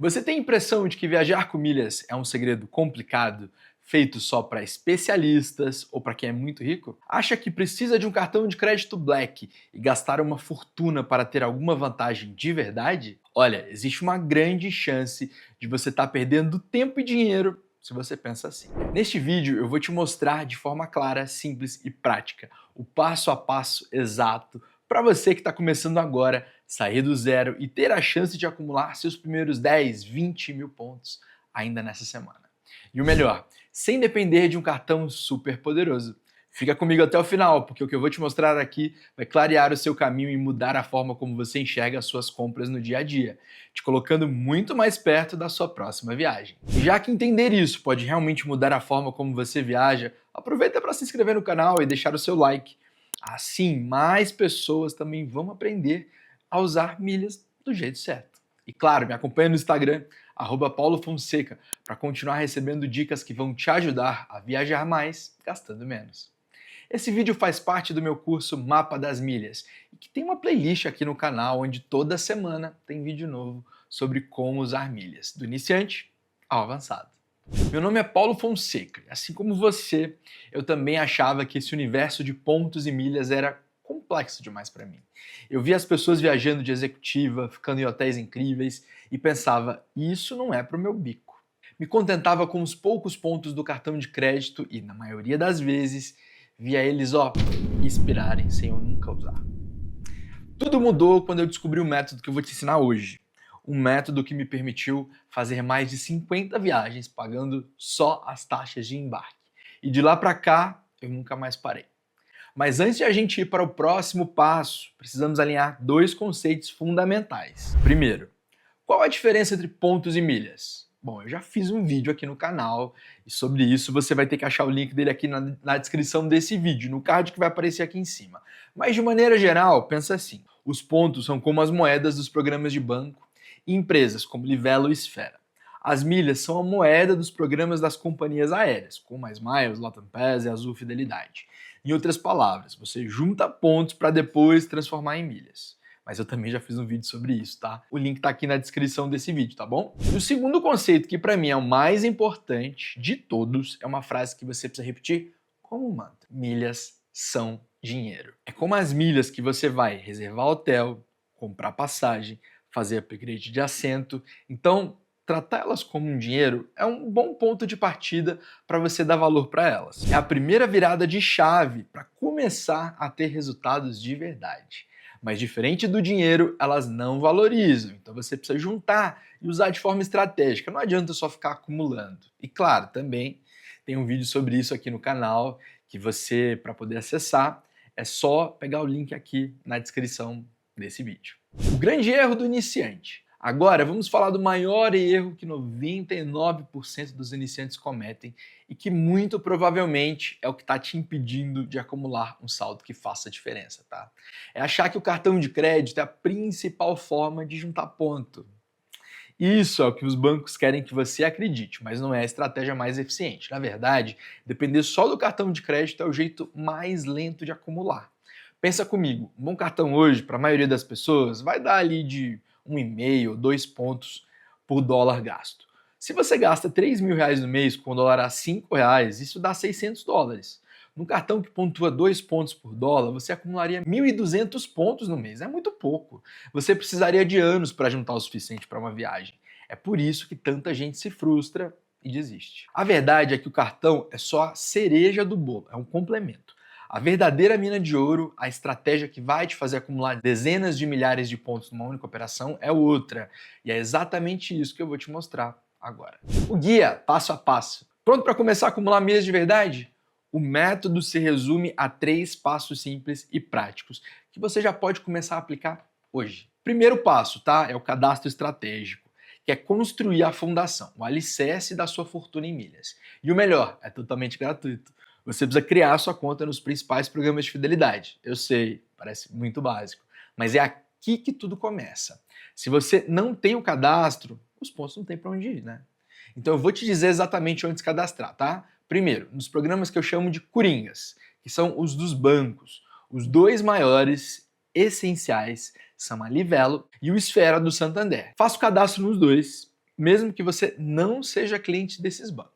Você tem a impressão de que viajar com milhas é um segredo complicado, feito só para especialistas ou para quem é muito rico? Acha que precisa de um cartão de crédito Black e gastar uma fortuna para ter alguma vantagem de verdade? Olha, existe uma grande chance de você estar perdendo tempo e dinheiro se você pensa assim. Neste vídeo eu vou te mostrar de forma clara, simples e prática o passo a passo exato para você que está começando agora, sair do zero e ter a chance de acumular seus primeiros 10, 20 mil pontos ainda nessa semana. E o melhor, sem depender de um cartão super poderoso. Fica comigo até o final, porque o que eu vou te mostrar aqui vai clarear o seu caminho e mudar a forma como você enxerga as suas compras no dia a dia, te colocando muito mais perto da sua próxima viagem. E já que entender isso pode realmente mudar a forma como você viaja, aproveita para se inscrever no canal e deixar o seu like. Assim, mais pessoas também vão aprender a usar milhas do jeito certo. E claro, me acompanha no Instagram, @paulofonseca, para continuar recebendo dicas que vão te ajudar a viajar mais, gastando menos. Esse vídeo faz parte do meu curso Mapa das Milhas, e que tem uma playlist aqui no canal onde toda semana tem vídeo novo sobre como usar milhas, do iniciante ao avançado. Meu nome é Paulo Fonseca, e assim como você, eu também achava que esse universo de pontos e milhas era complexo demais para mim. Eu via as pessoas viajando de executiva, ficando em hotéis incríveis e pensava, isso não é para o meu bico. Me contentava com os poucos pontos do cartão de crédito e, na maioria das vezes, via eles, expirarem sem eu nunca usar. Tudo mudou quando eu descobri o método que eu vou te ensinar hoje. Um método que me permitiu fazer mais de 50 viagens pagando só as taxas de embarque. E de lá para cá, eu nunca mais parei. Mas antes de a gente ir para o próximo passo, precisamos alinhar dois conceitos fundamentais. Primeiro, qual a diferença entre pontos e milhas? Bom, eu já fiz um vídeo aqui no canal e sobre isso você vai ter que achar o link dele aqui na descrição desse vídeo, no card que vai aparecer aqui em cima. Mas de maneira geral, pensa assim, os pontos são como as moedas dos programas de banco e empresas como Livelo e Esfera. As milhas são a moeda dos programas das companhias aéreas, como a Smiles, Latam Pass e Azul Fidelidade. Em outras palavras, você junta pontos para depois transformar em milhas. Mas eu também já fiz um vídeo sobre isso, tá? O link tá aqui na descrição desse vídeo, tá bom? E o segundo conceito, que para mim é o mais importante de todos, é uma frase que você precisa repetir como um mantra. Milhas são dinheiro. É como as milhas que você vai reservar hotel, comprar passagem, fazer upgrade de assento. Então, tratar elas como um dinheiro é um bom ponto de partida para você dar valor para elas. É a primeira virada de chave para começar a ter resultados de verdade. Mas diferente do dinheiro, elas não valorizam. Então você precisa juntar e usar de forma estratégica. Não adianta só ficar acumulando. E claro, também tem um vídeo sobre isso aqui no canal que você, para poder acessar, é só pegar o link aqui na descrição desse vídeo. O grande erro do iniciante. Agora, vamos falar do maior erro que 99% dos iniciantes cometem e que muito provavelmente é o que está te impedindo de acumular um saldo que faça diferença, tá? É achar que o cartão de crédito é a principal forma de juntar ponto. Isso é o que os bancos querem que você acredite, mas não é a estratégia mais eficiente. Na verdade, depender só do cartão de crédito é o jeito mais lento de acumular. Pensa comigo, um bom cartão hoje, para a maioria das pessoas, vai dar ali de 1,5, 2 pontos por dólar gasto. Se você gasta 3 mil reais no mês com o dólar a 5 reais, isso dá 600 dólares. Num cartão que pontua 2 pontos por dólar, você acumularia 1.200 pontos no mês. É muito pouco. Você precisaria de anos para juntar o suficiente para uma viagem. É por isso que tanta gente se frustra e desiste. A verdade é que o cartão é só a cereja do bolo, é um complemento. A verdadeira mina de ouro, a estratégia que vai te fazer acumular dezenas de milhares de pontos numa única operação é outra. E é exatamente isso que eu vou te mostrar agora. O guia, passo a passo. Pronto para começar a acumular milhas de verdade? O método se resume a 3 passos simples e práticos que você já pode começar a aplicar hoje. Primeiro passo, tá? É o cadastro estratégico, que é construir a fundação, o alicerce da sua fortuna em milhas. E o melhor, é totalmente gratuito. Você precisa criar a sua conta nos principais programas de fidelidade. Eu sei, parece muito básico, mas é aqui que tudo começa. Se você não tem o cadastro, os pontos não tem para onde ir, né? Então eu vou te dizer exatamente onde se cadastrar, tá? Primeiro, nos programas que eu chamo de coringas, que são os dos bancos. Os dois maiores, essenciais, são a Livelo e o Esfera do Santander. Faça o cadastro nos dois mesmo que você não seja cliente desses bancos.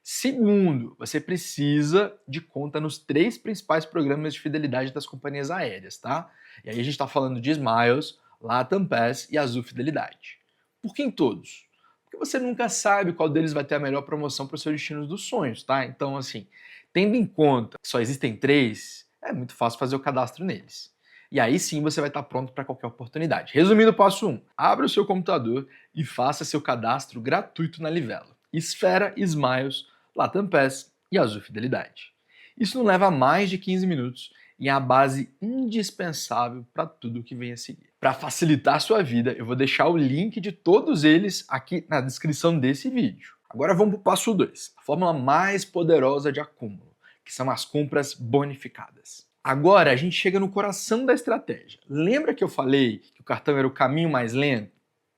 Segundo, você precisa de conta nos 3 principais programas de fidelidade das companhias aéreas, tá? E aí a gente está falando de Smiles, Latam Pass e Azul Fidelidade. Por que em todos? Porque você nunca sabe qual deles vai ter a melhor promoção para os seus destinos dos sonhos, tá? Então, assim, tendo em conta que só existem 3, é muito fácil fazer o cadastro neles. E aí sim você vai estar pronto para qualquer oportunidade. Resumindo, passo 1. Abra o seu computador e faça seu cadastro gratuito na Livelo. Esfera, Smiles, Latam Pass e Azul Fidelidade. Isso não leva mais de 15 minutos e é a base indispensável para tudo que vem a seguir. Para facilitar a sua vida, eu vou deixar o link de todos eles aqui na descrição desse vídeo. Agora vamos para o passo 2, a fórmula mais poderosa de acúmulo, que são as compras bonificadas. Agora a gente chega no coração da estratégia. Lembra que eu falei que o cartão era o caminho mais lento?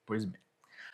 Pois bem,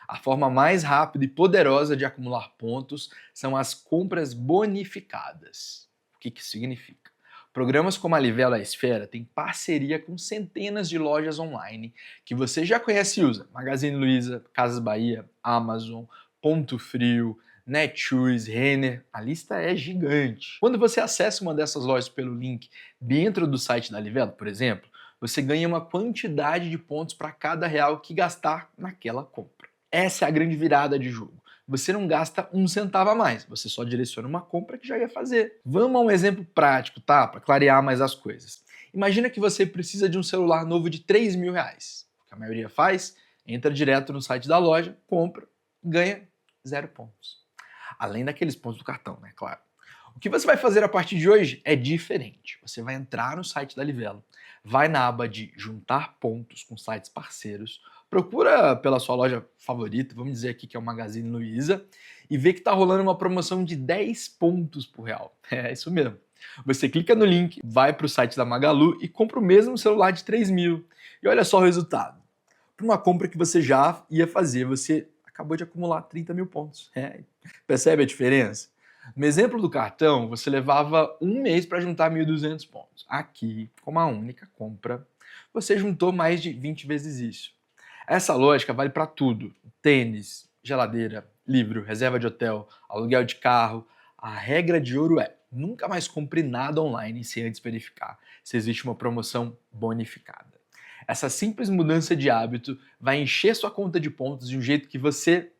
a forma mais rápida e poderosa de acumular pontos são as compras bonificadas. O que isso significa? Programas como a Livelo e a Esfera têm parceria com centenas de lojas online que você já conhece e usa. Magazine Luiza, Casas Bahia, Amazon, Ponto Frio, Netshoes, Renner, a lista é gigante. Quando você acessa uma dessas lojas pelo link dentro do site da Livelo, por exemplo, você ganha uma quantidade de pontos para cada real que gastar naquela compra. Essa é a grande virada de jogo. Você não gasta um centavo a mais, você só direciona uma compra que já ia fazer. Vamos a um exemplo prático, tá? Para clarear mais as coisas. Imagina que você precisa de um celular novo de R$ 3.000. O que a maioria faz, entra direto no site da loja, compra, ganha 0 pontos. Além daqueles pontos do cartão, né? Claro. O que você vai fazer a partir de hoje é diferente. Você vai entrar no site da Livelo, vai na aba de juntar pontos com sites parceiros, procura pela sua loja favorita, vamos dizer aqui que é o Magazine Luiza, e vê que está rolando uma promoção de 10 pontos por real. É isso mesmo. Você clica no link, vai para o site da Magalu e compra o mesmo celular de 3.000. E olha só o resultado. Para uma compra que você já ia fazer, você acabou de acumular 30.000 pontos. Percebe a diferença? No exemplo do cartão, você levava um mês para juntar 1.200 pontos. Aqui, com uma única compra, você juntou mais de 20 vezes isso. Essa lógica vale para tudo: tênis, geladeira, livro, reserva de hotel, aluguel de carro. A regra de ouro é: nunca mais compre nada online sem antes verificar se existe uma promoção bonificada. Essa simples mudança de hábito vai encher sua conta de pontos de um jeito que você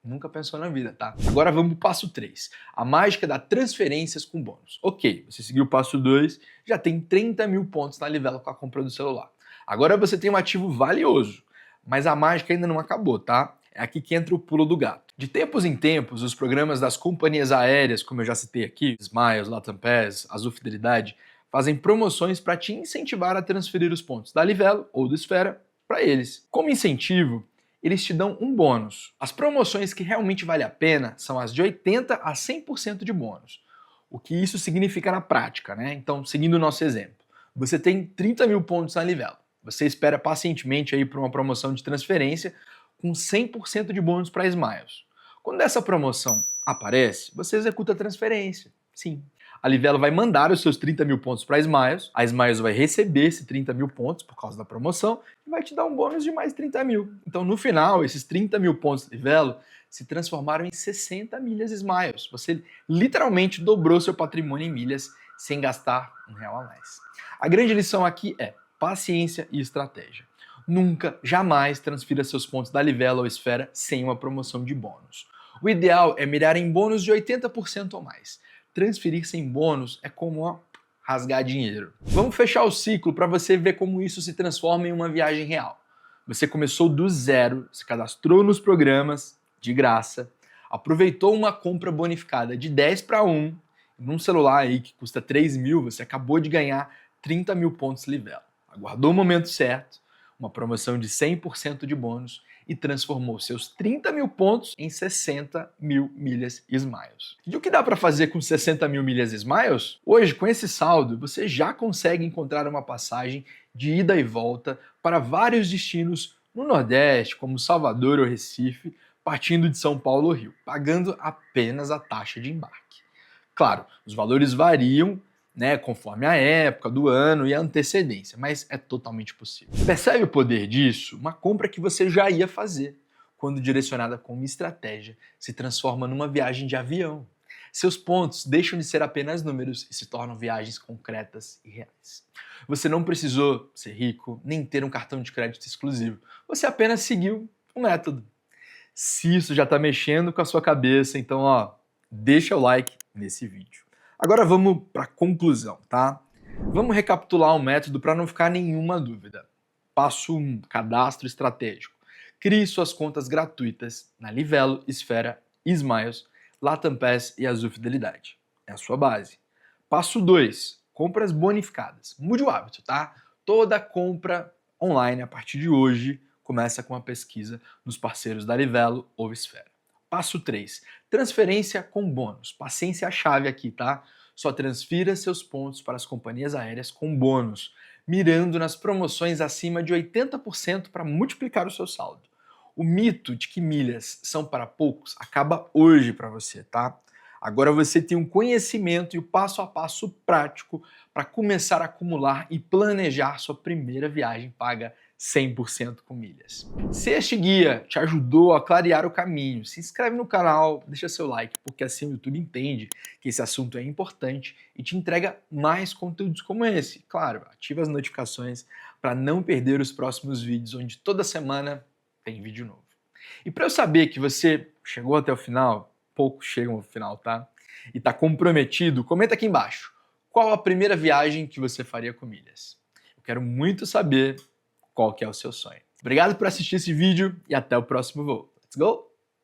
nunca pensou na vida, tá? Agora vamos pro passo 3, a mágica da transferências com bônus. Ok, você seguiu o passo 2, já tem 30.000 pontos na Livelo com a compra do celular. Agora você tem um ativo valioso, mas a mágica ainda não acabou, tá? É aqui que entra o pulo do gato. De tempos em tempos, os programas das companhias aéreas, como eu já citei aqui, Smiles, Latam Pass, Azul Fidelidade, fazem promoções para te incentivar a transferir os pontos da Livelo ou do Esfera para eles. Como incentivo, eles te dão um bônus. As promoções que realmente vale a pena são as de 80% a 100% de bônus. O que isso significa na prática, né? Então, seguindo o nosso exemplo, você tem 30.000 pontos na Livelo. Você espera pacientemente aí por uma promoção de transferência com 100% de bônus para Smiles. Quando essa promoção aparece, você executa a transferência. Sim. A Livelo vai mandar os seus 30.000 pontos para a Smiles vai receber esses 30.000 pontos por causa da promoção e vai te dar um bônus de mais 30.000. Então, no final, esses 30.000 pontos da Livelo se transformaram em 60 milhas Smiles. Você literalmente dobrou seu patrimônio em milhas sem gastar R$ 1 a mais. A grande lição aqui é paciência e estratégia. Nunca, jamais transfira seus pontos da Livelo ou Esfera sem uma promoção de bônus. O ideal é mirar em bônus de 80% ou mais. Transferir sem bônus é como rasgar dinheiro. Vamos fechar o ciclo para você ver como isso se transforma em uma viagem real. Você começou do zero, se cadastrou nos programas, de graça, aproveitou uma compra bonificada de 10 para 1, num celular aí que custa 3.000, você acabou de ganhar 30.000 pontos Livelo. Aguardou o momento certo, uma promoção de 100% de bônus e transformou seus 30.000 pontos em 60.000 milhas Smiles. E o que dá para fazer com 60.000 milhas Smiles? Hoje, com esse saldo, você já consegue encontrar uma passagem de ida e volta para vários destinos no Nordeste, como Salvador ou Recife, partindo de São Paulo ou Rio, pagando apenas a taxa de embarque. Claro, os valores variam, né, conforme a época do ano e a antecedência, mas é totalmente possível. Percebe o poder disso? Uma compra que você já ia fazer. quando direcionada com uma estratégia, se transforma numa viagem de avião. Seus pontos deixam de ser apenas números e se tornam viagens concretas e reais. Você não precisou ser rico, nem ter um cartão de crédito exclusivo. Você apenas seguiu um método. Se isso já está mexendo com a sua cabeça, então deixa o like nesse vídeo. Agora vamos para a conclusão, tá? Vamos recapitular o método para não ficar nenhuma dúvida. Passo 1, cadastro estratégico. Crie suas contas gratuitas na Livelo, Esfera, Smiles, Latam Pass e Azul Fidelidade. É a sua base. Passo 2, compras bonificadas. Mude o hábito, tá? Toda compra online a partir de hoje começa com a pesquisa nos parceiros da Livelo ou Esfera. Passo 3, transferência com bônus. Paciência é a chave aqui, tá? Só transfira seus pontos para as companhias aéreas com bônus, mirando nas promoções acima de 80% para multiplicar o seu saldo. O mito de que milhas são para poucos acaba hoje para você, tá? Agora você tem um conhecimento e o passo a passo prático para começar a acumular e planejar sua primeira viagem paga 100% com milhas. Se este guia te ajudou a clarear o caminho, se inscreve no canal, deixa seu like, porque assim o YouTube entende que esse assunto é importante e te entrega mais conteúdos como esse. Claro, ativa as notificações para não perder os próximos vídeos, onde toda semana tem vídeo novo. E para eu saber que você chegou até o final, poucos chegam ao final, tá? E está comprometido, comenta aqui embaixo. Qual a primeira viagem que você faria com milhas? Eu quero muito saber qual que é o seu sonho. Obrigado por assistir esse vídeo e até o próximo voo. Let's go!